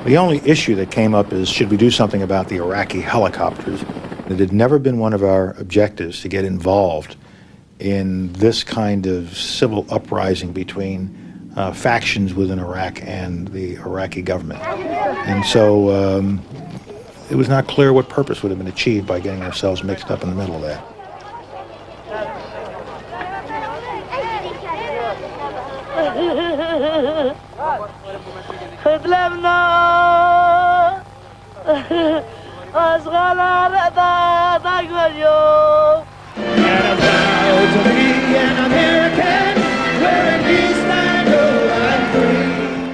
The only issue that came up is, should we do something about the Iraqi helicopters? It had never been one of our objectives to get involved in this kind of civil uprising between factions within Iraq and the Iraqi government. And so it was not clear what purpose would have been achieved by getting ourselves mixed up in the middle of that.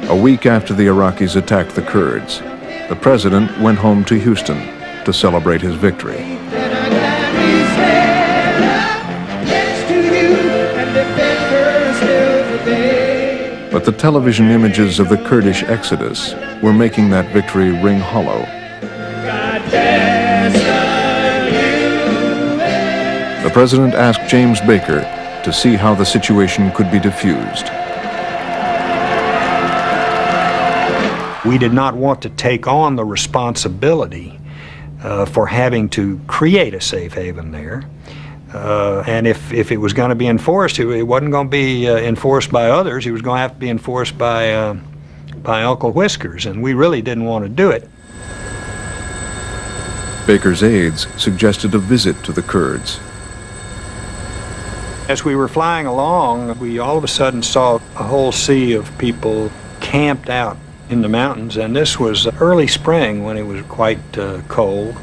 A week after the Iraqis attacked the Kurds, the president went home to Houston to celebrate his victory. But the television images of the Kurdish exodus were making that victory ring hollow. The president asked James Baker to see how the situation could be diffused. We did not want to take on the responsibility for having to create a safe haven there. And if it was going to be enforced, it wasn't going to be enforced by others. It was going to have to be enforced by Uncle Whiskers, and we really didn't want to do it. Baker's aides suggested a visit to the Kurds. As we were flying along, we all of a sudden saw a whole sea of people camped out in the mountains, and this was early spring when it was quite cold.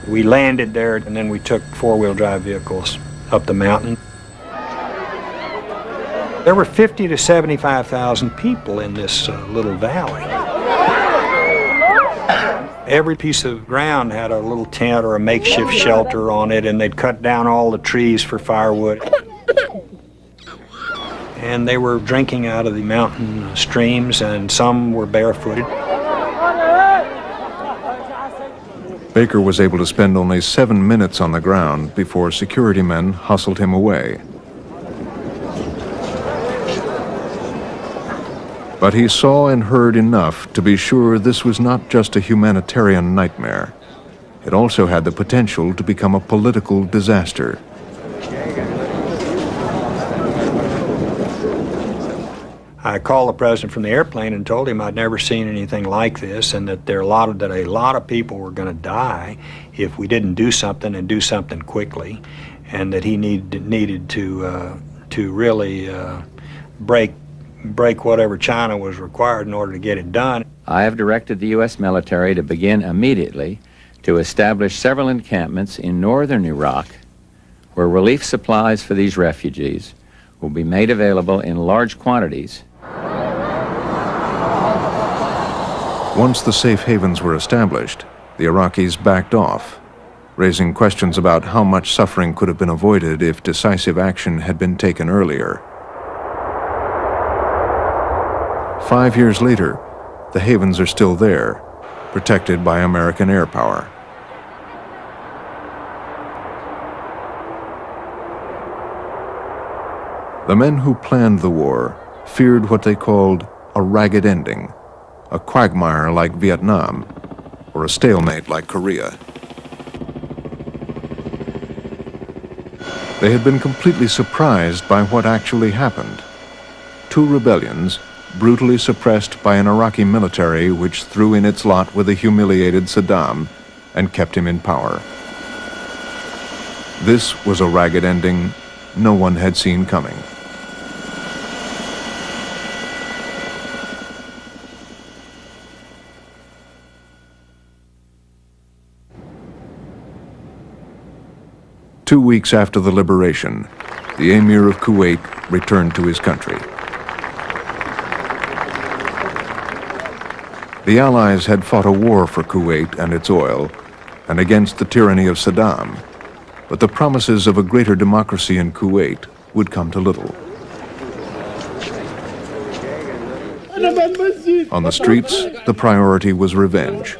We landed there, and then we took four-wheel drive vehicles up the mountain. There were 50 to 75,000 people in this little valley. Every piece of ground had a little tent or a makeshift shelter on it, and they'd cut down all the trees for firewood. And they were drinking out of the mountain streams, and some were barefooted. Baker was able to spend only 7 minutes on the ground before security men hustled him away. But he saw and heard enough to be sure this was not just a humanitarian nightmare. It also had the potential to become a political disaster. I called the president from the airplane and told him I'd never seen anything like this, and that a lot of people were going to die if we didn't do something, and do something quickly, and that he needed to really break whatever China was required in order to get it done. I have directed the U.S. military to begin immediately to establish several encampments in northern Iraq where relief supplies for these refugees will be made available in large quantities. Once the safe havens were established, the Iraqis backed off, raising questions about how much suffering could have been avoided if decisive action had been taken earlier. 5 years later, the havens are still there, protected by American air power. The men who planned the war feared what they called a ragged ending, a quagmire like Vietnam, or a stalemate like Korea. They had been completely surprised by what actually happened. 2 rebellions, brutally suppressed by an Iraqi military which threw in its lot with a humiliated Saddam and kept him in power. This was a ragged ending no one had seen coming. Two weeks after the liberation, the Emir of Kuwait returned to his country. The Allies had fought a war for Kuwait and its oil, and against the tyranny of Saddam, but the promises of a greater democracy in Kuwait would come to little. On the streets, the priority was revenge.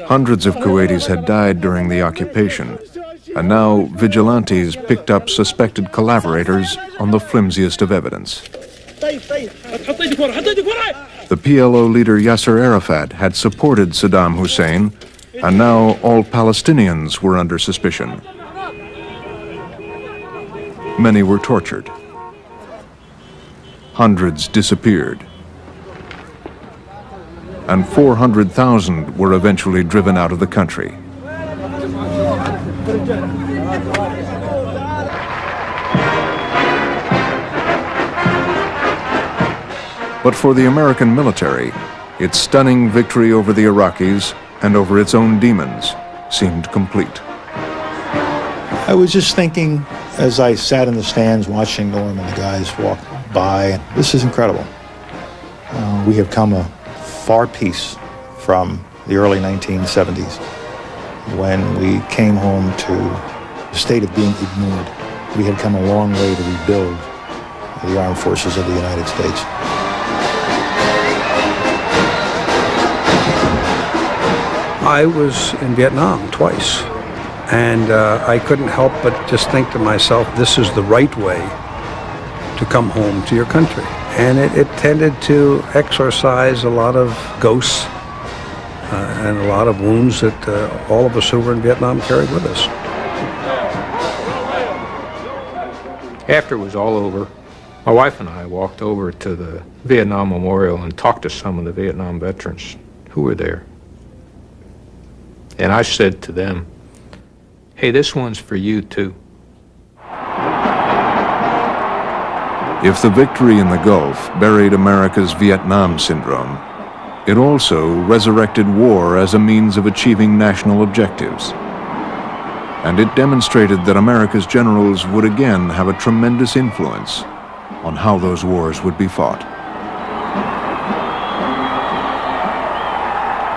Hundreds of Kuwaitis had died during the occupation, and now vigilantes picked up suspected collaborators on the flimsiest of evidence. طيب The PLO leader Yasser Arafat had supported Saddam Hussein, and now all Palestinians were under suspicion. Many were tortured. Hundreds disappeared. And 400,000 were eventually driven out of the country. But for the American military, its stunning victory over the Iraqis and over its own demons seemed complete. I was just thinking as I sat in the stands watching Norm and the guys walk by, this is incredible. We have come a far piece from the early 1970s when we came home to a state of being ignored. We had come a long way to rebuild the armed forces of the United States. I was in Vietnam twice, and I couldn't help but just think to myself, this is the right way to come home to your country. And it tended to exorcise a lot of ghosts and a lot of wounds that all of us who were in Vietnam carried with us. After it was all over, my wife and I walked over to the Vietnam Memorial and talked to some of the Vietnam veterans who were there. And I said to them, hey, this one's for you too. If the victory in the Gulf buried America's Vietnam syndrome, it also resurrected war as a means of achieving national objectives. And it demonstrated that America's generals would again have a tremendous influence on how those wars would be fought.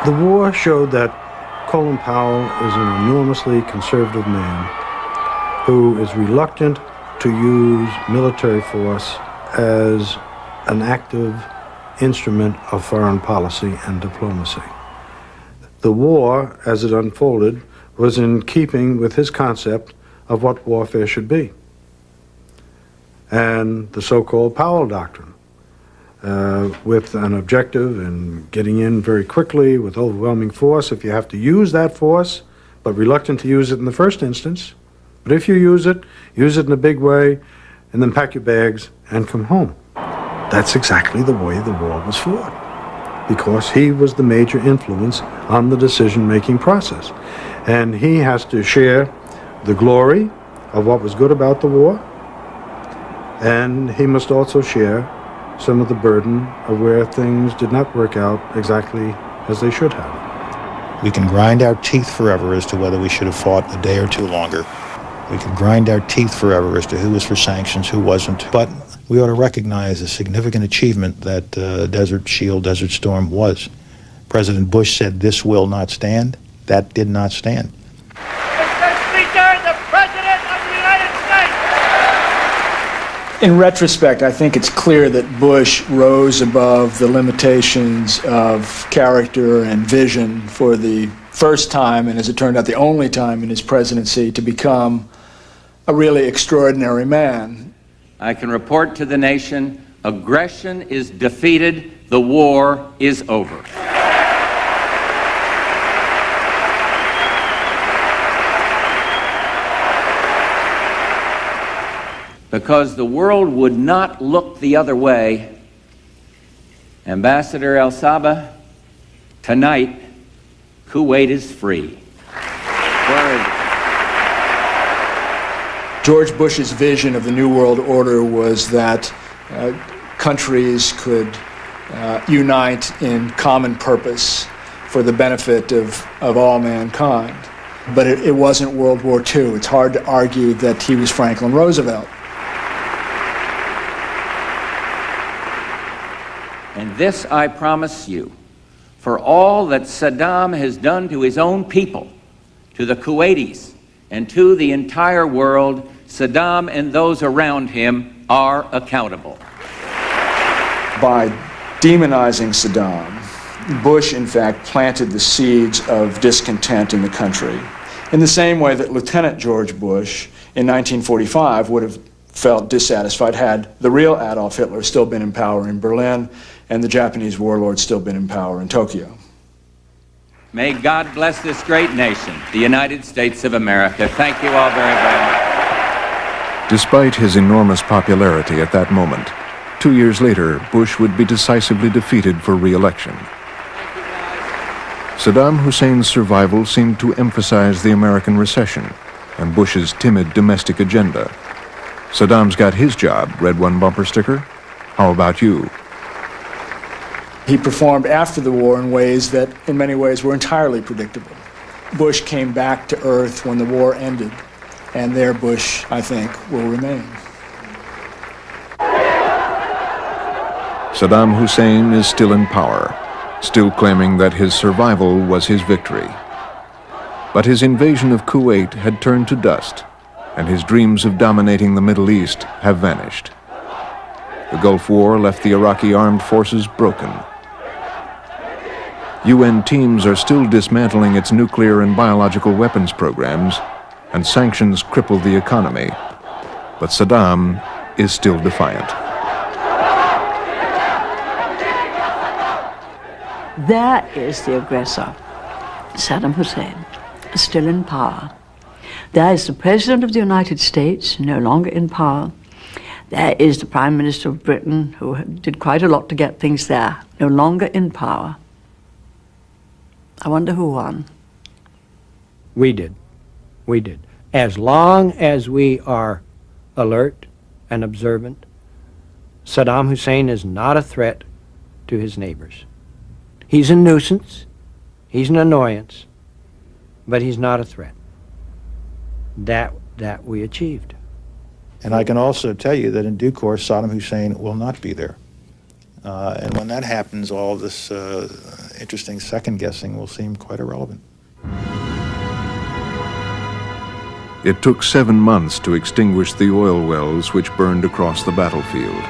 The war showed that Colin Powell is an enormously conservative man who is reluctant to use military force as an active instrument of foreign policy and diplomacy. The war, as it unfolded, was in keeping with his concept of what warfare should be, and the so-called Powell Doctrine, with an objective in getting in very quickly with overwhelming force if you have to use that force, but reluctant to use it in the first instance. But if you use it in a big way, and then pack your bags and come home. That's exactly the way the war was fought, because he was the major influence on the decision-making process. And he has to share the glory of what was good about the war, and he must also share some of the burden of where things did not work out exactly as they should have. We can grind our teeth forever as to whether we should have fought a day or two longer. We can grind our teeth forever as to who was for sanctions, who wasn't. But we ought to recognize a significant achievement that Desert Shield, Desert Storm was. President Bush said this will not stand. That did not stand. Mr. Speaker, the President of the United States! In retrospect, I think it's clear that Bush rose above the limitations of character and vision for the first time, and as it turned out, the only time in his presidency, to become a really extraordinary man. I can report to the nation, aggression is defeated, the war is over. Because the world would not look the other way, Ambassador El Saba, tonight, Kuwait is free. George Bush's vision of the New World Order was that countries could unite in common purpose for the benefit of all mankind. But it wasn't World War II. It's hard to argue that he was Franklin Roosevelt. And this I promise you, for all that Saddam has done to his own people, to the Kuwaitis, and to the entire world, Saddam and those around him are accountable. By demonizing Saddam, Bush, in fact, planted the seeds of discontent in the country, in the same way that Lieutenant George Bush in 1945 would have felt dissatisfied had the real Adolf Hitler still been in power in Berlin and the Japanese warlord still been in power in Tokyo. May God bless this great nation, the United States of America. Thank you all very, very much. Despite his enormous popularity at that moment, 2 years later, Bush would be decisively defeated for re-election. Saddam Hussein's survival seemed to emphasize the American recession and Bush's timid domestic agenda. Saddam's got his job, read one bumper sticker. How about you? He performed after the war in ways that, in many ways, were entirely predictable. Bush came back to earth when the war ended, and there Bush, I think, will remain. Saddam Hussein is still in power, still claiming that his survival was his victory. But his invasion of Kuwait had turned to dust, and his dreams of dominating the Middle East have vanished. The Gulf War left the Iraqi armed forces broken. UN teams are still dismantling its nuclear and biological weapons programs, and sanctions cripple the economy. But Saddam is still defiant. There is the aggressor, Saddam Hussein, still in power. There is the President of the United States, no longer in power. There is the Prime Minister of Britain, who did quite a lot to get things there, no longer in power. I wonder who won. We did. We did. As long as we are alert and observant, Saddam Hussein is not a threat to his neighbors. He's a nuisance, he's an annoyance, but he's not a threat. That we achieved. And I can also tell you that in due course, Saddam Hussein will not be there. And when that happens, all this interesting second-guessing will seem quite irrelevant. It took 7 months to extinguish the oil wells which burned across the battlefield.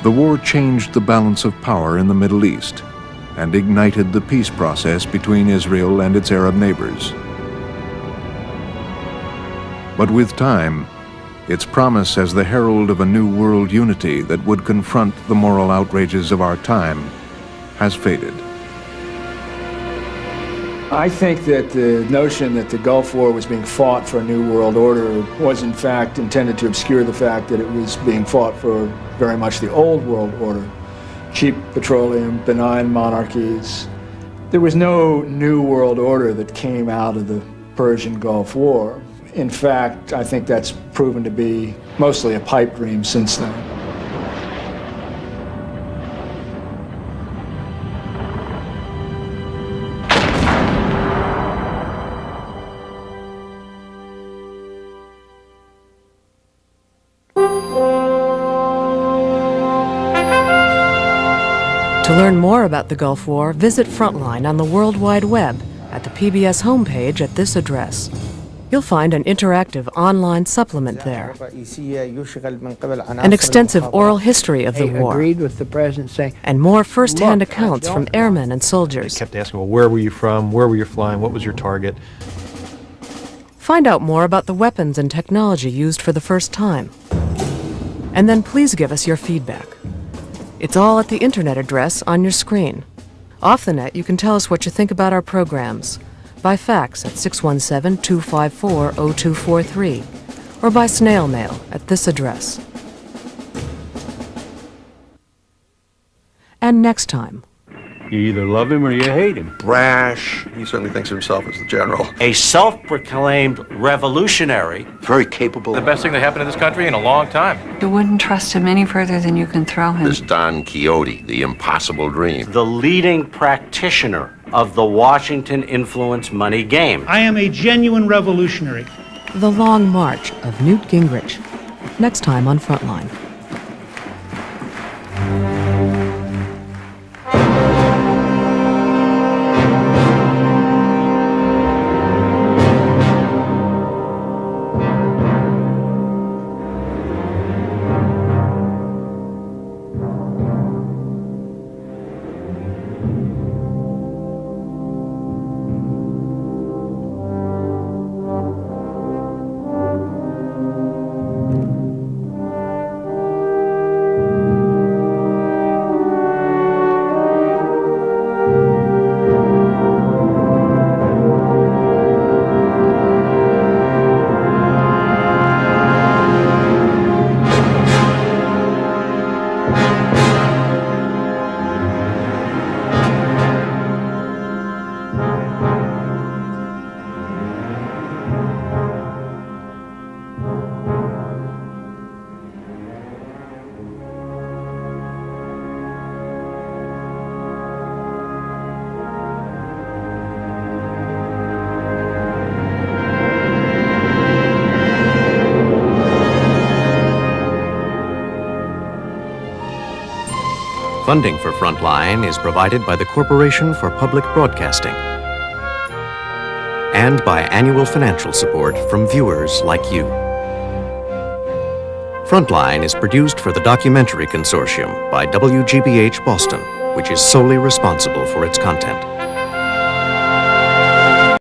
The war changed the balance of power in the Middle East and ignited the peace process between Israel and its Arab neighbors. But with time, its promise as the herald of a new world unity that would confront the moral outrages of our time has faded. I think that the notion that the Gulf War was being fought for a new world order was in fact intended to obscure the fact that it was being fought for very much the old world order. Cheap petroleum, benign monarchies. There was no new world order that came out of the Persian Gulf War. In fact, I think that's proven to be mostly a pipe dream since then. To learn more about the Gulf War, visit Frontline on the World Wide Web at the PBS homepage at this address. You'll find an interactive online supplement there, an extensive oral history of the war, Agreed with the president saying, and more first-hand accounts from airmen and soldiers. Kept asking, well, where were you from? Where were you flying? What was your target? Find out more about the weapons and technology used for the first time. And then please give us your feedback. It's all at the internet address on your screen. Off the net, you can tell us what you think about our programs by fax at 617-254-0243 or by snail mail at this address. And next time. You either love him or you hate him. Brash. He certainly thinks of himself as the general. A self-proclaimed revolutionary. Very capable. The best thing that happened in this country in a long time. You wouldn't trust him any further than you can throw him. This Don Quixote, the impossible dream. The leading practitioner of the Washington influence money game. I am a genuine revolutionary. The Long March of Newt Gingrich. Next time on Frontline. Funding for Frontline is provided by the Corporation for Public Broadcasting and by annual financial support from viewers like you. Frontline is produced for the Documentary Consortium by WGBH Boston, which is solely responsible for its content.